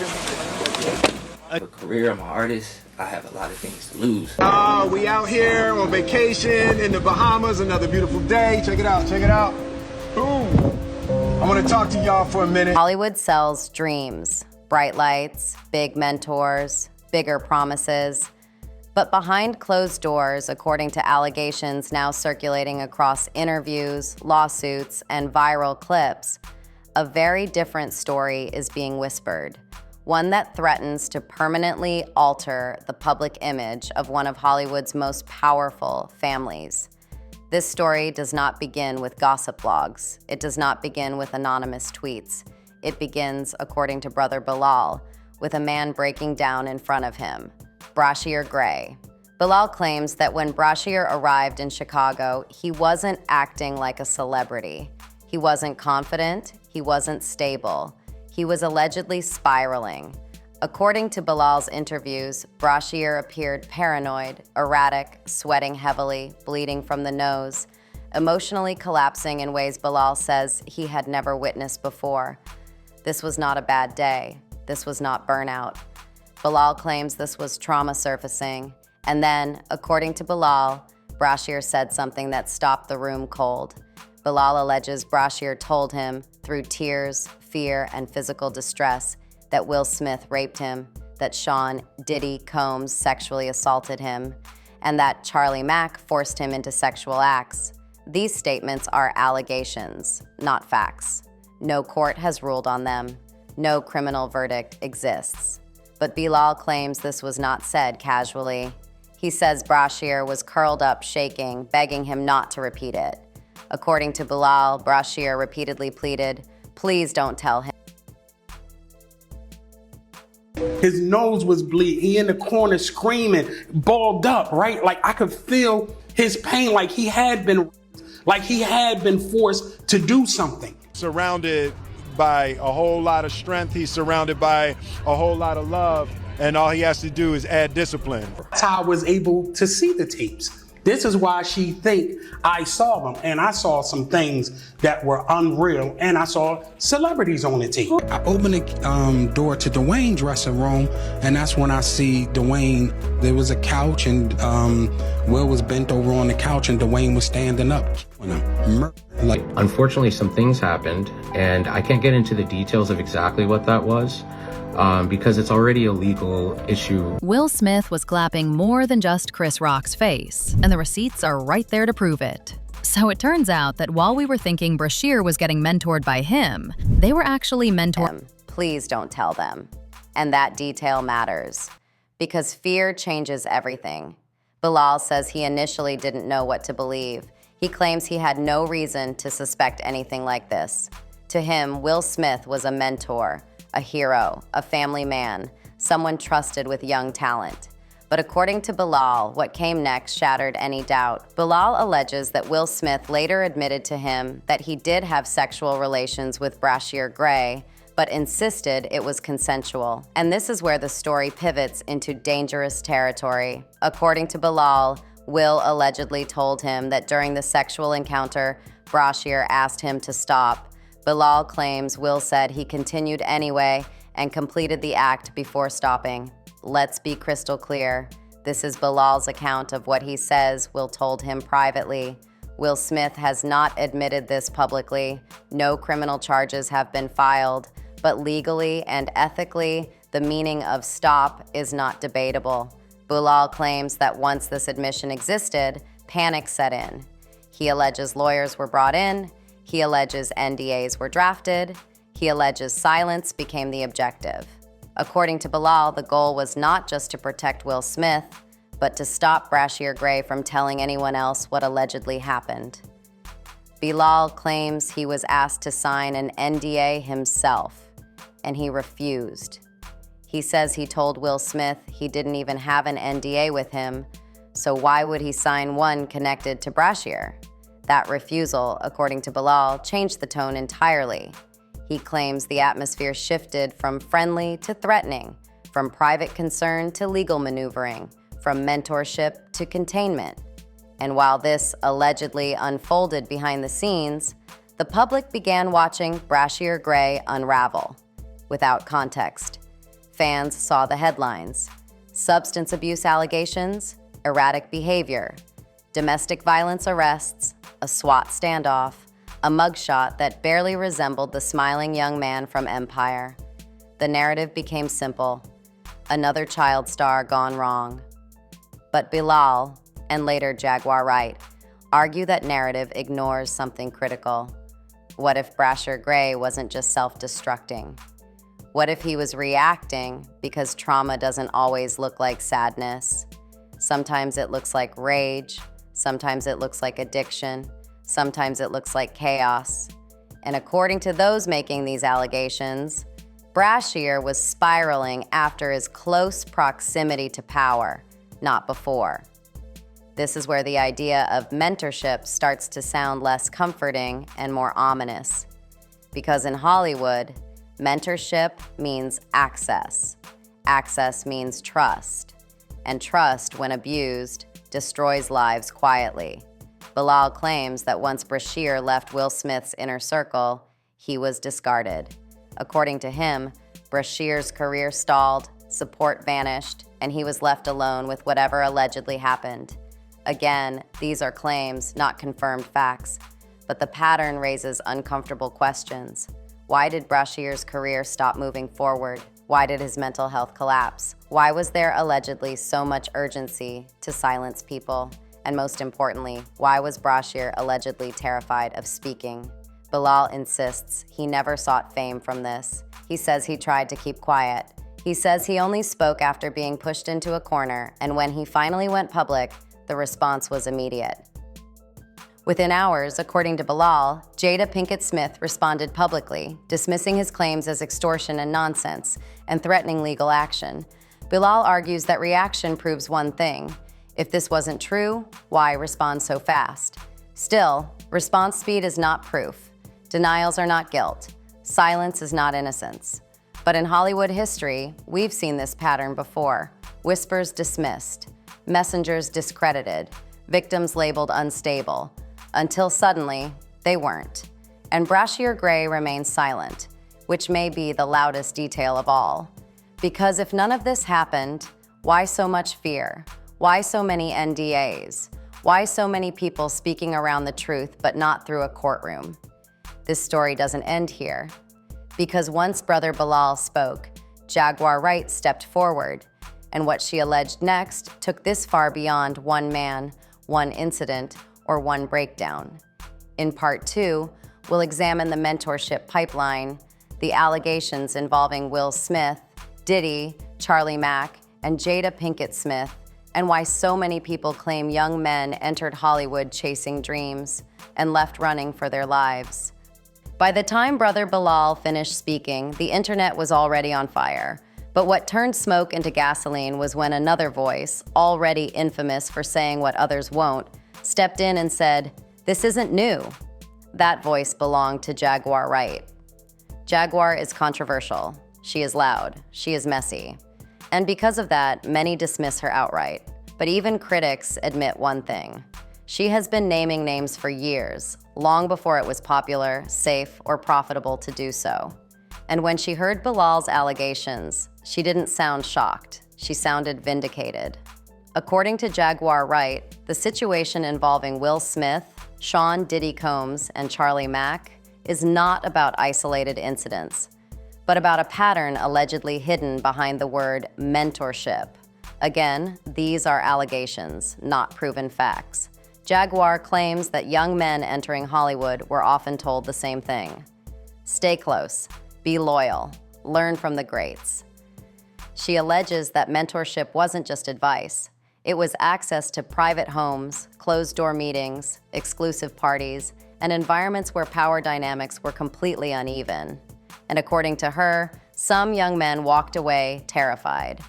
A career, I'm an artist. I have a lot of things to lose. We out here on vacation in the Bahamas. Another beautiful day. Check it out. Check it out. Boom. I want to talk to y'all for a minute. Hollywood sells dreams, bright lights, big mentors, bigger promises. But behind closed doors, according to allegations now circulating across interviews, lawsuits, and viral clips, a very different story is being whispered. One that threatens to permanently alter the public image of one of Hollywood's most powerful families. This story does not begin with gossip blogs. It does not begin with anonymous tweets. It begins, according to brother Bilal, with a man breaking down in front of him, Brashear Gray. Bilal claims that when Brashear arrived in Chicago, he wasn't acting like a celebrity. He wasn't confident. He wasn't stable. He was allegedly spiraling. According to Bilal's interviews, Brashear appeared paranoid, erratic, sweating heavily, bleeding from the nose, emotionally collapsing in ways Bilal says he had never witnessed before. This was not a bad day. This was not burnout. Bilal claims this was trauma surfacing. And then, according to Bilal, Brashear said something that stopped the room cold. Bilal alleges Brashear told him, through tears, fear, and physical distress, that Will Smith raped him, that Sean Diddy Combs sexually assaulted him, and that Charlie Mack forced him into sexual acts. These statements are allegations, not facts. No court has ruled on them. No criminal verdict exists. But Bilal claims this was not said casually. He says Brashear was curled up, shaking, begging him not to repeat it. According to Bilal, Brashear repeatedly pleaded, "Please don't tell him." His nose was bleeding. He in the corner screaming, balled up, right? Like I could feel his pain, like he had been forced to do something. Surrounded by a whole lot of strength. He's surrounded by a whole lot of love. And all he has to do is add discipline. That's how I was able to see the tapes. This is why she think I saw them. And I saw some things that were unreal. And I saw celebrities on the tape. I opened the door to Dwayne's dressing room. And that's when I see Dwayne. There was a couch and Will was bent over on the couch and Dwayne was standing up. Unfortunately, some things happened. And I can't get into the details of exactly what that was. Because it's already a legal issue. Will Smith was clapping more than just Chris Rock's face, and the receipts are right there to prove it. So it turns out that while we were thinking Brashear was getting mentored by him, they were actually mentored. Please don't tell them. And that detail matters, because fear changes everything. Bilal says he initially didn't know what to believe. He claims he had no reason to suspect anything like this. To him, Will Smith was a mentor, a hero, a family man, someone trusted with young talent. But according to Bilal, what came next shattered any doubt. Bilal alleges that Will Smith later admitted to him that he did have sexual relations with Brashear Gray, but insisted it was consensual. And this is where the story pivots into dangerous territory. According to Bilal, Will allegedly told him that during the sexual encounter, Brashear asked him to stop. Bilal claims Will said he continued anyway and completed the act before stopping. Let's be crystal clear. This is Bilal's account of what he says Will told him privately. Will Smith has not admitted this publicly. No criminal charges have been filed, but legally and ethically, the meaning of stop is not debatable. Bilal claims that once this admission existed, panic set in. He alleges lawyers were brought in. He alleges NDAs were drafted. He alleges silence became the objective. According to Bilal, the goal was not just to protect Will Smith, but to stop Brashear Gray from telling anyone else what allegedly happened. Bilal claims he was asked to sign an NDA himself, and he refused. He says he told Will Smith he didn't even have an NDA with him, so why would he sign one connected to Brashear? That refusal, according to Bilal, changed the tone entirely. He claims the atmosphere shifted from friendly to threatening, from private concern to legal maneuvering, from mentorship to containment. And while this allegedly unfolded behind the scenes, the public began watching Brashear Gray unravel. Without context, Fans saw the headlines: substance abuse allegations, erratic behavior, domestic violence arrests, a SWAT standoff, a mugshot that barely resembled the smiling young man from Empire. The narrative became simple: another child star gone wrong. But Bilal, and later Jaguar Wright, argue that narrative ignores something critical. What if Brashear Gray wasn't just self-destructing? What if he was reacting because trauma doesn't always look like sadness? Sometimes it looks like rage, sometimes it looks like addiction, sometimes it looks like chaos. And according to those making these allegations, Brashear was spiraling after his close proximity to power, not before. This is where the idea of mentorship starts to sound less comforting and more ominous. Because in Hollywood, mentorship means access. Access means trust. And trust, when abused, destroys lives quietly. Bilal claims that once Brashear left Will Smith's inner circle, he was discarded. According to him, Brashear's career stalled, support vanished, and he was left alone with whatever allegedly happened. Again, these are claims, not confirmed facts, but the pattern raises uncomfortable questions. Why did Brashear's career stop moving forward? Why did his mental health collapse? Why was there allegedly so much urgency to silence people? And most importantly, why was Brashear allegedly terrified of speaking? Bilal insists he never sought fame from this. He says he tried to keep quiet. He says he only spoke after being pushed into a corner, and when he finally went public, the response was immediate. Within hours, according to Bilal, Jada Pinkett Smith responded publicly, dismissing his claims as extortion and nonsense, and threatening legal action. Bilal argues that reaction proves one thing: if this wasn't true, why respond so fast? Still, response speed is not proof. Denials are not guilt. Silence is not innocence. But in Hollywood history, we've seen this pattern before. Whispers dismissed, messengers discredited, victims labeled unstable, until suddenly, they weren't. And Brashear Gray remains silent, which may be the loudest detail of all. Because if none of this happened, why so much fear? Why so many NDAs? Why so many people speaking around the truth but not through a courtroom? This story doesn't end here. Because once brother Bilal spoke, Jaguar Wright stepped forward, and what she alleged next took this far beyond one man, one incident, or one breakdown. In part 2, we'll examine the mentorship pipeline, the allegations involving Will Smith, Diddy, Charlie Mack, and Jada Pinkett Smith, and why so many people claim young men entered Hollywood chasing dreams and left running for their lives. By the time brother Bilal finished speaking, the internet was already on fire. But what turned smoke into gasoline was when another voice, already infamous for saying what others won't, stepped in and said, "This isn't new." That voice belonged to Jaguar Wright. Jaguar is controversial. She is loud. She is messy. And because of that, many dismiss her outright. But even critics admit one thing: she has been naming names for years, long before it was popular, safe, or profitable to do so. And when she heard Bilal's allegations, she didn't sound shocked. She sounded vindicated. According to Jaguar Wright, the situation involving Will Smith, Sean Diddy Combs, and Charlie Mack is not about isolated incidents, but about a pattern allegedly hidden behind the word mentorship. Again, these are allegations, not proven facts. Jaguar claims that young men entering Hollywood were often told the same thing: stay close, be loyal, learn from the greats. She alleges that mentorship wasn't just advice. It was access to private homes, closed-door meetings, exclusive parties, and environments where power dynamics were completely uneven. And according to her, some young men walked away terrified.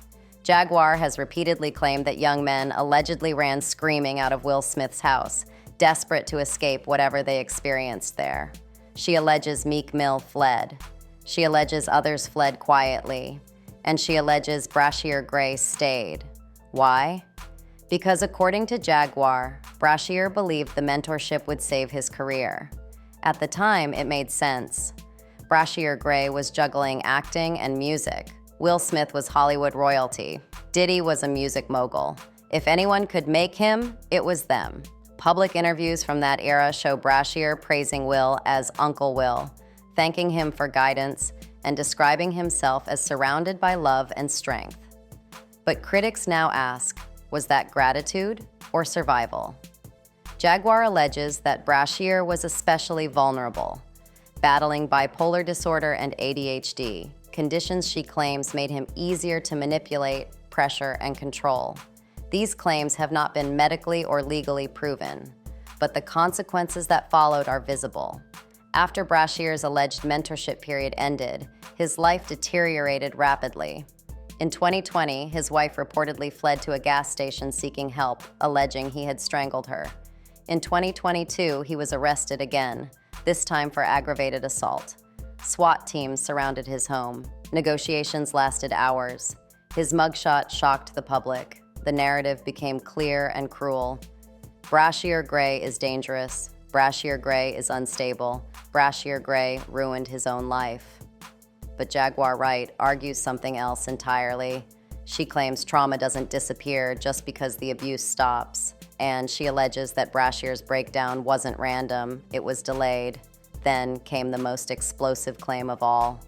Jaguar has repeatedly claimed that young men allegedly ran screaming out of Will Smith's house, desperate to escape whatever they experienced there. She alleges Meek Mill fled. She alleges others fled quietly. And she alleges Brashear Gray stayed. Why? Because according to Jaguar, Brashear believed the mentorship would save his career. At the time, it made sense. Brashear Gray was juggling acting and music, Will Smith was Hollywood royalty. Diddy was a music mogul. If anyone could make him, it was them. Public interviews from that era show Brashear praising Will as Uncle Will, thanking him for guidance, and describing himself as surrounded by love and strength. But critics now ask, was that gratitude or survival? Jaguar alleges that Brashear was especially vulnerable, battling bipolar disorder and ADHD, conditions she claims made him easier to manipulate, pressure, and control. These claims have not been medically or legally proven, but the consequences that followed are visible. After Brashear's alleged mentorship period ended, his life deteriorated rapidly. In 2020, his wife reportedly fled to a gas station seeking help, alleging he had strangled her. In 2022, he was arrested again, this time for aggravated assault. SWAT teams surrounded his home. Negotiations lasted hours. His mugshot shocked the public. The narrative became clear and cruel. Brashear Gray is dangerous. Brashear Gray is unstable. Brashear Gray ruined his own life. But Jaguar Wright argues something else entirely. She claims trauma doesn't disappear just because the abuse stops. And she alleges that Brashear's breakdown wasn't random, it was delayed. Then came the most explosive claim of all.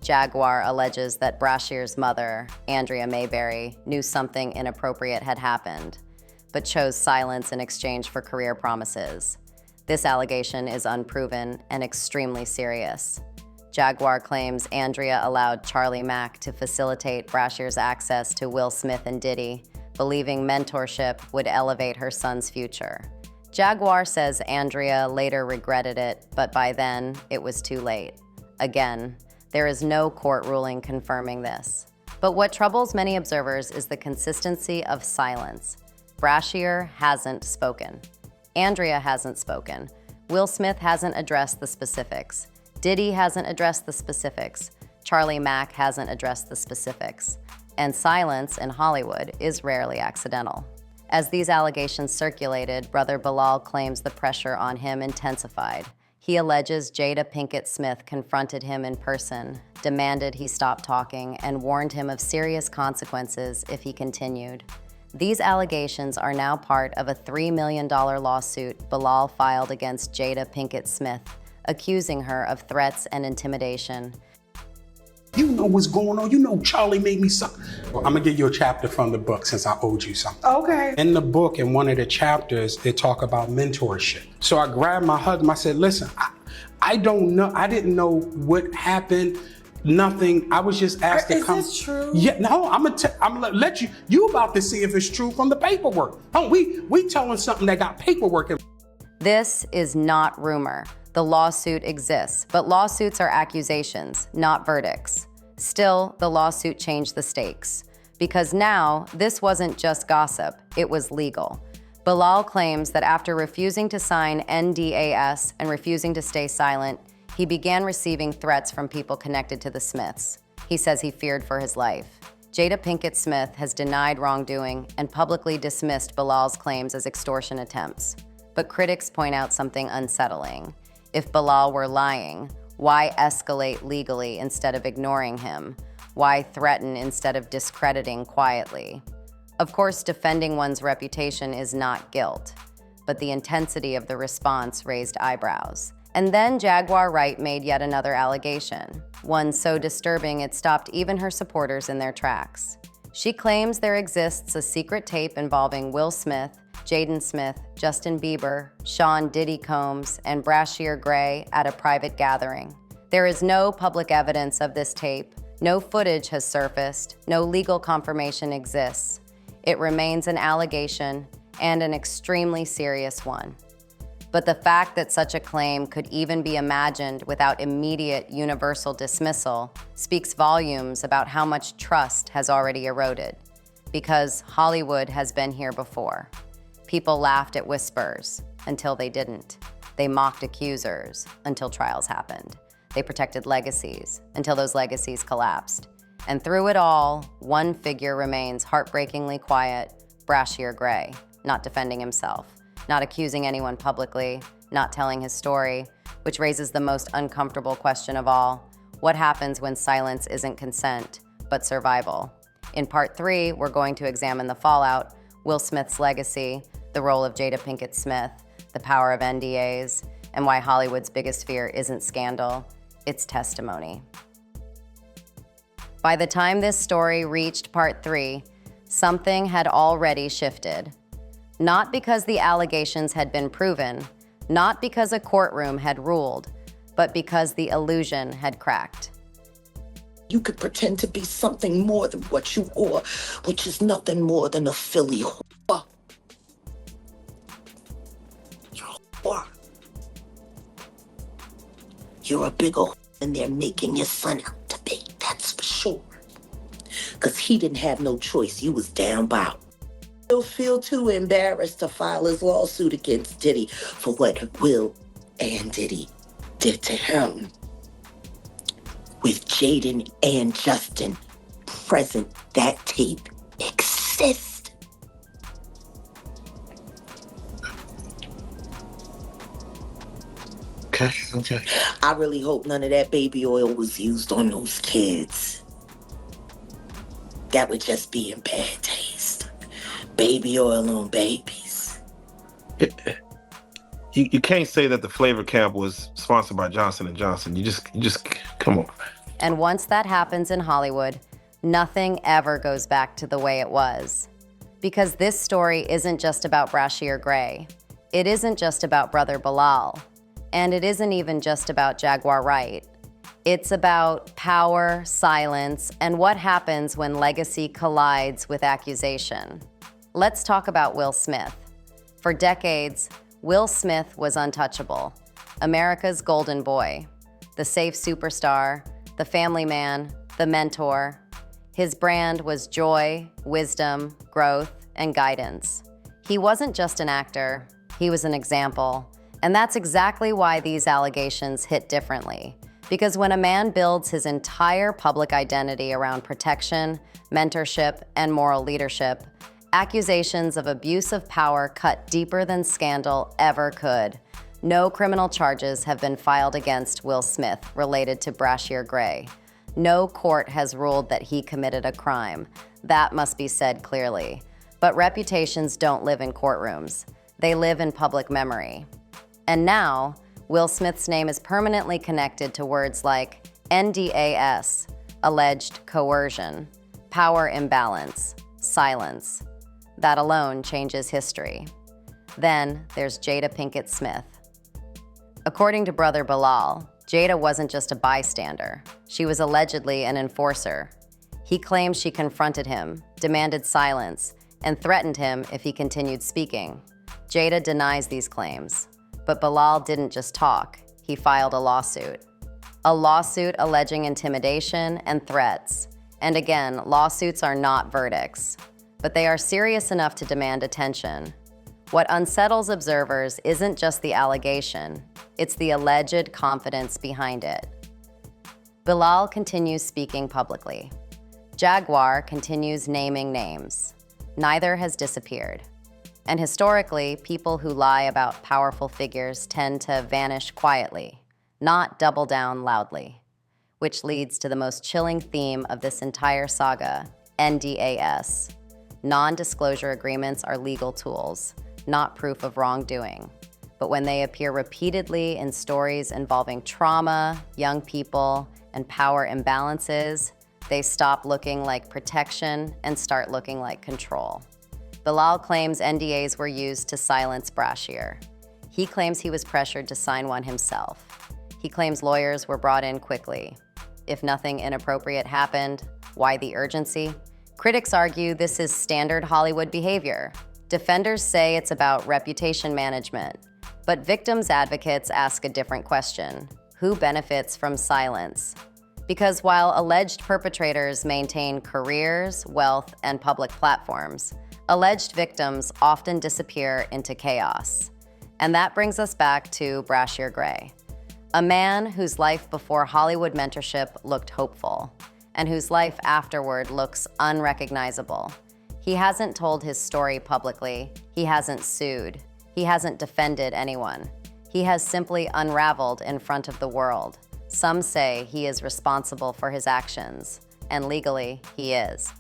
Jaguar alleges that Brashear's mother, Andrea Mayberry, knew something inappropriate had happened, but chose silence in exchange for career promises. This allegation is unproven and extremely serious. Jaguar claims Andrea allowed Charlie Mack to facilitate Brashear's access to Will Smith and Diddy, believing mentorship would elevate her son's future. Jaguar says Andrea later regretted it, but by then, it was too late. Again, there is no court ruling confirming this. But what troubles many observers is the consistency of silence. Brashear hasn't spoken. Andrea hasn't spoken. Will Smith hasn't addressed the specifics. Diddy hasn't addressed the specifics. Charlie Mack hasn't addressed the specifics. And silence in Hollywood is rarely accidental. As these allegations circulated, brother Bilal claims the pressure on him intensified. He alleges Jada Pinkett Smith confronted him in person, demanded he stop talking, and warned him of serious consequences if he continued. These allegations are now part of a $3 million lawsuit Bilal filed against Jada Pinkett Smith, accusing her of threats and intimidation. You know what's going on. You know Charlie made me something. Well, I'm gonna give you a chapter from the book since I owed you something. Okay. In the book, in one of the chapters, they talk about mentorship. So I grabbed my husband. I said, listen, I don't know. I didn't know what happened. Nothing. I was just asked to come. Is this true? Yeah, no, I'm gonna let you. You about to see if it's true from the paperwork. Oh, we telling something that got paperwork in. This is not rumor. The lawsuit exists, but lawsuits are accusations, not verdicts. Still, the lawsuit changed the stakes. Because now, this wasn't just gossip, it was legal. Bilal claims that after refusing to sign NDAS and refusing to stay silent, he began receiving threats from people connected to the Smiths. He says he feared for his life. Jada Pinkett Smith has denied wrongdoing and publicly dismissed Bilal's claims as extortion attempts. But critics point out something unsettling. If Bilal were lying, why escalate legally instead of ignoring him? Why threaten instead of discrediting quietly? Of course, defending one's reputation is not guilt, but the intensity of the response raised eyebrows. And then Jaguar Wright made yet another allegation, one so disturbing it stopped even her supporters in their tracks. She claims there exists a secret tape involving Will Smith, Jaden Smith, Justin Bieber, Sean Diddy Combs, and Brashear Gray at a private gathering. There is no public evidence of this tape, no footage has surfaced, no legal confirmation exists. It remains an allegation and an extremely serious one. But the fact that such a claim could even be imagined without immediate universal dismissal speaks volumes about how much trust has already eroded. Because Hollywood has been here before. People laughed at whispers until they didn't. They mocked accusers until trials happened. They protected legacies until those legacies collapsed. And through it all, one figure remains heartbreakingly quiet, Brashear Gray, not defending himself, not accusing anyone publicly, not telling his story, which raises the most uncomfortable question of all. What happens when silence isn't consent? but survival. In part 3, we're going to examine the fallout, Will Smith's legacy, the role of Jada Pinkett Smith, the power of NDAs, and why Hollywood's biggest fear isn't scandal, it's testimony. By the time this story reached part 3, something had already shifted. Not because the allegations had been proven, not because a courtroom had ruled, but because the illusion had cracked. You could pretend to be something more than what you are, which is nothing more than a Philly whore. You're a whore. You're a big old whore, and they're making your son out to be, that's for sure. Because he didn't have no choice. You was down by. He'll feel too embarrassed to file his lawsuit against Diddy for what Will and Diddy did to him. With Jaden and Justin present, that tape exists. Okay. I really hope none of that baby oil was used on those kids. That would just be in bad taste. Baby oil on babies. You can't say that the flavor camp was sponsored by Johnson & Johnson. You just come on. And once that happens in Hollywood, nothing ever goes back to the way it was. Because this story isn't just about Brashear Gray. It isn't just about brother Bilal. And it isn't even just about Jaguar Wright. It's about power, silence, and what happens when legacy collides with accusation. Let's talk about Will Smith. For decades, Will Smith was untouchable. America's golden boy, the safe superstar, the family man, the mentor. His brand was joy, wisdom, growth, and guidance. He wasn't just an actor, he was an example. And that's exactly why these allegations hit differently. Because when a man builds his entire public identity around protection, mentorship, and moral leadership, accusations of abuse of power cut deeper than scandal ever could. No criminal charges have been filed against Will Smith related to Brashear Gray. No court has ruled that he committed a crime. That must be said clearly. But reputations don't live in courtrooms. They live in public memory. And now, Will Smith's name is permanently connected to words like NDAS, alleged coercion, power imbalance, silence. That alone changes history. Then there's Jada Pinkett Smith. According to brother Bilal, Jada wasn't just a bystander. She was allegedly an enforcer. He claims she confronted him, demanded silence, and threatened him if he continued speaking. Jada denies these claims. But Bilal didn't just talk, he filed a lawsuit. A lawsuit alleging intimidation and threats. And again, lawsuits are not verdicts, but they are serious enough to demand attention. What unsettles observers isn't just the allegation, it's the alleged confidence behind it. Bilal continues speaking publicly. Jaguar continues naming names. Neither has disappeared. And historically, people who lie about powerful figures tend to vanish quietly, not double down loudly. Which leads to the most chilling theme of this entire saga, NDAS. Non-disclosure agreements are legal tools, not proof of wrongdoing. But when they appear repeatedly in stories involving trauma, young people, and power imbalances, they stop looking like protection and start looking like control. Bilal claims NDAs were used to silence Brashear. He claims he was pressured to sign one himself. He claims lawyers were brought in quickly. If nothing inappropriate happened, why the urgency? Critics argue this is standard Hollywood behavior. Defenders say it's about reputation management. But victims' advocates ask a different question. Who benefits from silence? Because while alleged perpetrators maintain careers, wealth, and public platforms, alleged victims often disappear into chaos. And that brings us back to Brashear Gray, a man whose life before Hollywood mentorship looked hopeful, and whose life afterward looks unrecognizable. He hasn't told his story publicly, he hasn't sued, he hasn't defended anyone. He has simply unraveled in front of the world. Some say he is responsible for his actions. and legally, he is.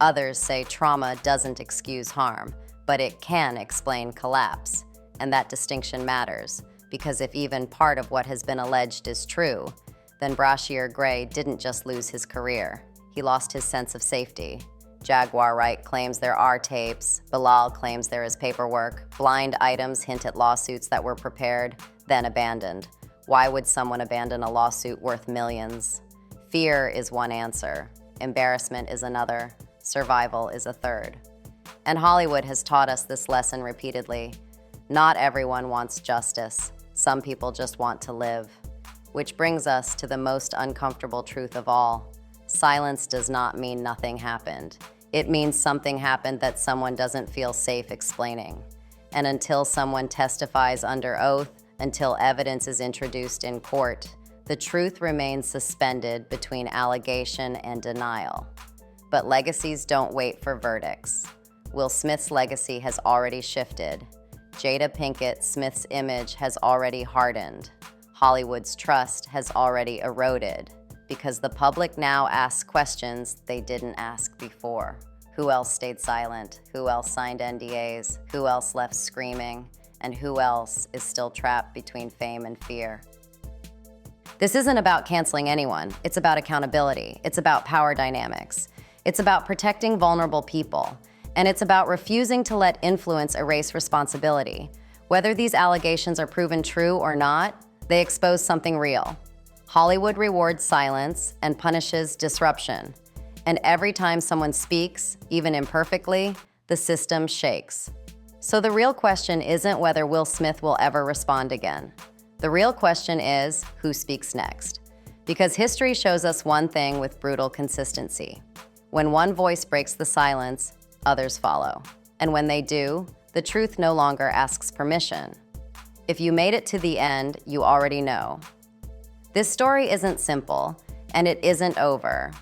Others say trauma doesn't excuse harm, but it can explain collapse. And that distinction matters, because if even part of what has been alleged is true, then Brashear Gray didn't just lose his career. He lost his sense of safety. Jaguar Wright claims there are tapes. Bilal claims there is paperwork. Blind items hint at lawsuits that were prepared, then abandoned. Why would someone abandon a lawsuit worth millions? Fear is one answer. Embarrassment is another. Survival is a third. And Hollywood has taught us this lesson repeatedly. Not everyone wants justice. Some people just want to live. Which brings us to the most uncomfortable truth of all. Silence does not mean nothing happened. It means something happened that someone doesn't feel safe explaining. And until someone testifies under oath, until evidence is introduced in court, the truth remains suspended between allegation and denial. But legacies don't wait for verdicts. Will Smith's legacy has already shifted. Jada Pinkett Smith's image has already hardened. Hollywood's trust has already eroded, because the public now asks questions they didn't ask before. Who else stayed silent? Who else signed NDAs? Who else left screaming? And who else is still trapped between fame and fear? This isn't about canceling anyone. It's about accountability. It's about power dynamics. It's about protecting vulnerable people. And it's about refusing to let influence erase responsibility. Whether these allegations are proven true or not, they expose something real. Hollywood rewards silence and punishes disruption. And every time someone speaks, even imperfectly, the system shakes. So the real question isn't whether Will Smith will ever respond again. The real question is, who speaks next? Because history shows us one thing with brutal consistency. When one voice breaks the silence, others follow. And when they do, the truth no longer asks permission. If you made it to the end, you already know. This story isn't simple, and it isn't over.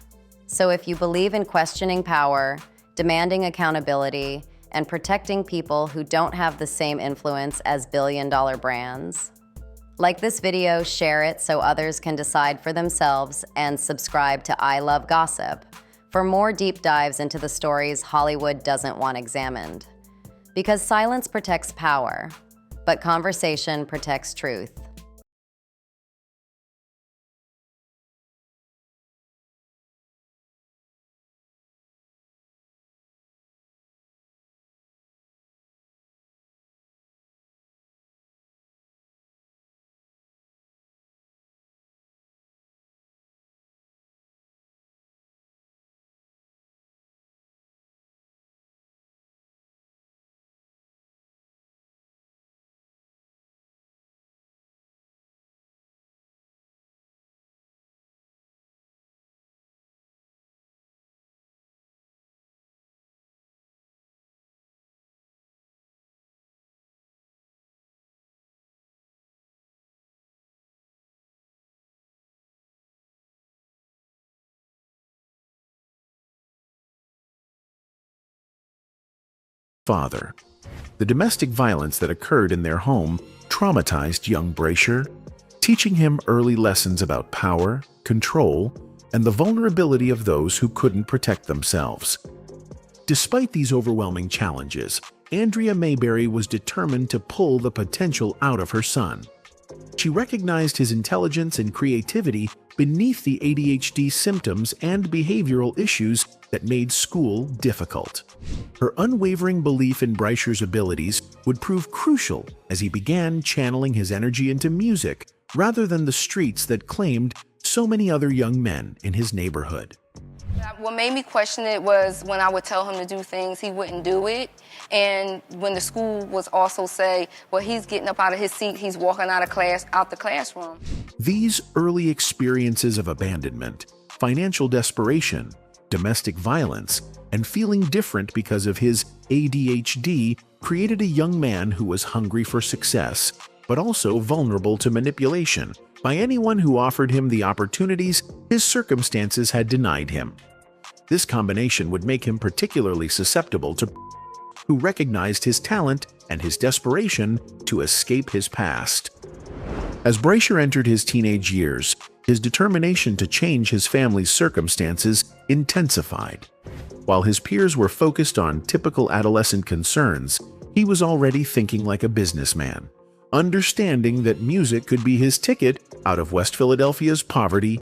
So if you believe in questioning power, demanding accountability, and protecting people who don't have the same influence as billion-dollar brands, like this video, share it so others can decide for themselves, and subscribe to I Love Gossip for more deep dives into the stories Hollywood doesn't want examined. Because silence protects power, but conversation protects truth. Father. The domestic violence that occurred in their home traumatized young Brashear, teaching him early lessons about power, control, and the vulnerability of those who couldn't protect themselves. Despite these overwhelming challenges, Andrea Mayberry was determined to pull the potential out of her son. She recognized his intelligence and creativity beneath the ADHD symptoms and behavioral issues that made school difficult. Her unwavering belief in Brashear's abilities would prove crucial as he began channeling his energy into music rather than the streets that claimed so many other young men in his neighborhood. What made me question it was when I would tell him to do things, he wouldn't do it. And when the school was also say, well, he's getting up out of his seat, he's walking out the classroom. These early experiences of abandonment, financial desperation, domestic violence, and feeling different because of his ADHD created a young man who was hungry for success, but also vulnerable to manipulation by anyone who offered him the opportunities his circumstances had denied him. This combination would make him particularly susceptible to who recognized his talent and his desperation to escape his past. As Brashear entered his teenage years, his determination to change his family's circumstances intensified. While his peers were focused on typical adolescent concerns, he was already thinking like a businessman, understanding that music could be his ticket out of West Philadelphia's poverty